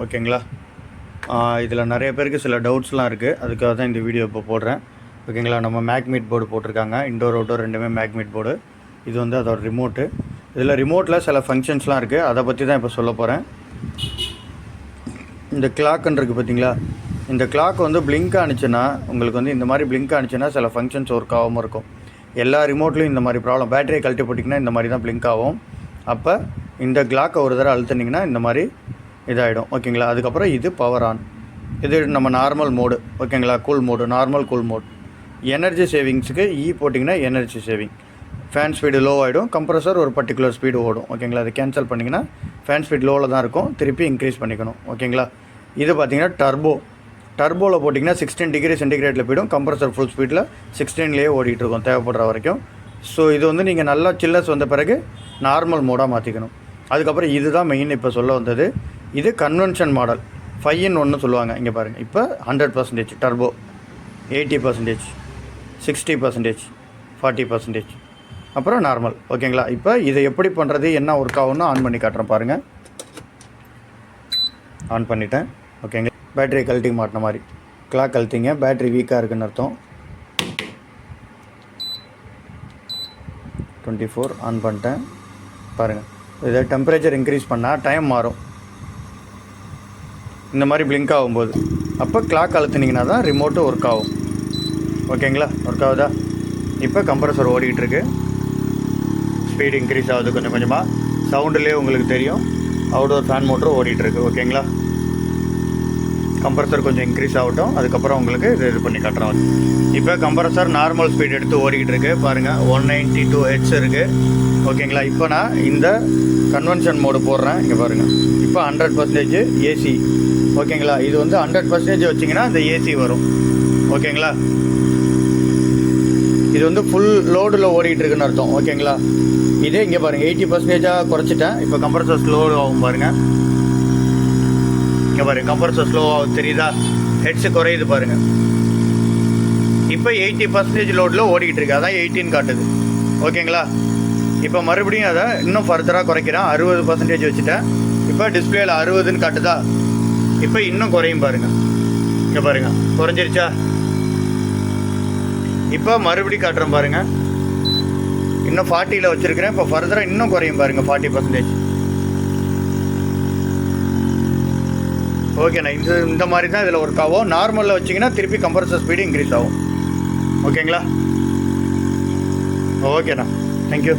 ஓகேங்களா. இதில் நிறைய பேருக்கு சில டவுட்ஸ்லாம் இருக்குது, அதுக்காக தான் இந்த வீடியோ இப்போ போடுறேன். ஓகேங்களா. நம்ம மேக்மீட் போர்டு போட்டிருக்காங்க, இன்டோர் அவுட்டோர் ரெண்டுமே மேக்மீட் போர்டு. இது வந்து அதோட ரிமோட்டு. இதில் ரிமோட்டில் சில ஃபங்க்ஷன்ஸ்லாம் இருக்குது, அதை பற்றி தான் இப்போ சொல்ல போகிறேன். இந்த கிளாக்குன்னு இருக்குது பார்த்தீங்களா, இந்த கிளாக் வந்து பிளிங்க் ஆனிச்சுன்னா உங்களுக்கு வந்து இந்த மாதிரி பிளிங்க் ஆனிச்சுன்னா சில ஃபங்க்ஷன்ஸ் ஒர்க் ஆகாமல் இருக்கும். எல்லா ரிமோட்லையும் இந்த மாதிரி ப்ராப்ளம். பேட்டரியை கழட்டி போட்டிங்கன்னா இந்த மாதிரி தான் பிளிங்க் ஆகும். அப்போ இந்த கிளாக்கை ஒரு தடவை அழுத்தினீங்கன்னா இந்த மாதிரி இதாகிடும். ஓகேங்களா. அதுக்கப்புறம் இது பவர் ஆன். இது நம்ம நார்மல் மோடு. ஓகேங்களா. Cool mode, normal cool mode. Energy சேவிங்ஸுக்கு போட்டிங்கன்னா energy saving. Fan speed low ஆகிடும், கம்ப்ரஸர் ஒரு பர்டிகுலர் ஸ்பீடு ஓடும். ஓகேங்களா. அது கேன்சல் பண்ணிங்கன்னா ஃபேன் ஸ்பீட் லோவில் தான் இருக்கும், திருப்பி இன்க்ரீஸ் பண்ணிக்கணும். ஓகேங்களா. இது பார்த்திங்கன்னா டர்போவில் போட்டிங்கன்னா 16 டிகிரி சென்டிகிரேட்டில் போய்டும். கம்ப்ரஸர் ஃபுல் ஸ்பீடில் 16லேயே ஓடிட்டுருக்கும் தேவைப்படுற வரைக்கும். ஸோ இது வந்து நீங்கள் நல்லா சில்லஸ் வந்த பிறகு நார்மல் மோடாக மாற்றிக்கணும். அதுக்கப்புறம் இதுதான் மெயின் இப்போ சொல்ல வந்தது. இது கன்வென்ஷன் மாடல் 5-in-1 சொல்லுவாங்க. இங்கே பாருங்கள், இப்போ 100% டர்போ, 80%, 60%, 40%, அப்புறம் நார்மல். ஓகேங்களா. இப்போ இதை எப்படி பண்ணுறது, என்ன ஒர்க் ஆகும்னு ஆன் பண்ணி காட்டுறேன் பாருங்கள். ஆன் பண்ணிட்டேன். ஓகேங்களா. பேட்டரி கழட்டி மாட்டின மாதிரி கிளாக் கழட்டிங்க, பேட்டரி வீக்காக இருக்குன்னு அர்த்தம். 24 ஆன் பண்ணிட்டேன் பாருங்கள். இதை டெம்பரேச்சர் இன்க்ரீஸ் பண்ணால் டைம் மாறும் இந்த மாதிரி பிளிங்க் ஆகும்போது. அப்போ கிளாக் அழுத்தினீங்கன்னா தான் ரிமோட்டு ஒர்க் ஆகும். ஓகேங்களா. ஒர்க் ஆகுதா. இப்போ கம்ப்ரஸர் ஓடிக்கிட்டுருக்கு, ஸ்பீடு இன்க்ரீஸ் ஆகுது கொஞ்சம் கொஞ்சமாக. சவுண்டுலேயே உங்களுக்கு தெரியும், அவுடோர் ஃபேன் மோட்டரும் ஓடிட்டுருக்கு. ஓகேங்களா. கம்ப்ரஸர் கொஞ்சம் இன்க்ரீஸ் ஆகட்டும், அதுக்கப்புறம் உங்களுக்கு இது பண்ணி காட்டுறோம். இப்போ கம்ப்ரஸர் நார்மல் ஸ்பீட் எடுத்து ஓடிக்கிட்டு இருக்குது பாருங்கள். 192 Hz இருக்குது. ஓகேங்களா. இப்போ நான் இந்த கன்வென்ஷன் மோடு போடுறேன். இங்கே பாருங்கள், இப்போ 100% ஏசி. ஓகேங்களா. இது வந்து 100% வச்சிங்கன்னா இந்த ஏசி வரும். ஓகேங்களா. இது வந்து ஃபுல் லோடில் ஓடிக்கிட்டு இருக்குன்னு அர்த்தம். ஓகேங்களா. இதே இங்கே பாருங்கள் 80% குறைச்சிட்டேன். இப்போ கம்ப்ரஸர் ஸ்லோ ஆகும் பாருங்கள். இங்கே பாருங்கள், கம்ப்ரஸர் ஸ்லோ ஆகும் தெரியுதா, ஹெட்ஸு குறையுது பாருங்கள். இப்போ 80% லோடில் ஓடிக்கிட்டு இருக்கு, அதான் 18 காட்டுது. ஓகேங்களா. இப்போ மறுபடியும் அதை இன்னும் ஃபர்தராக குறைக்கிறேன், 60% வச்சுட்டேன். இப்போ டிஸ்பிளேயில் 60ன்னு காட்டுதா, இப்போ இன்னும் குறையும் பாருங்கள். இங்கே பாருங்கள், குறைஞ்சிருச்சா. இப்போ மறுபடியும் காட்டுறேன் பாருங்கள், இன்னும் 40ல் வச்சுருக்கிறேன். இப்போ ஃபர்தராக இன்னும் குறையும் பாருங்கள், 40%. ஓகேண்ணா. இந்த மாதிரி தான் இதில் ஒர்க் ஆகும். நார்மலில் வச்சிங்கன்னா திருப்பி கம்ப்ரஸர் ஸ்பீடு இன்க்ரீஸ் ஆகும். ஓகேங்களா. ஓகேண்ணா, தேங்க்யூ.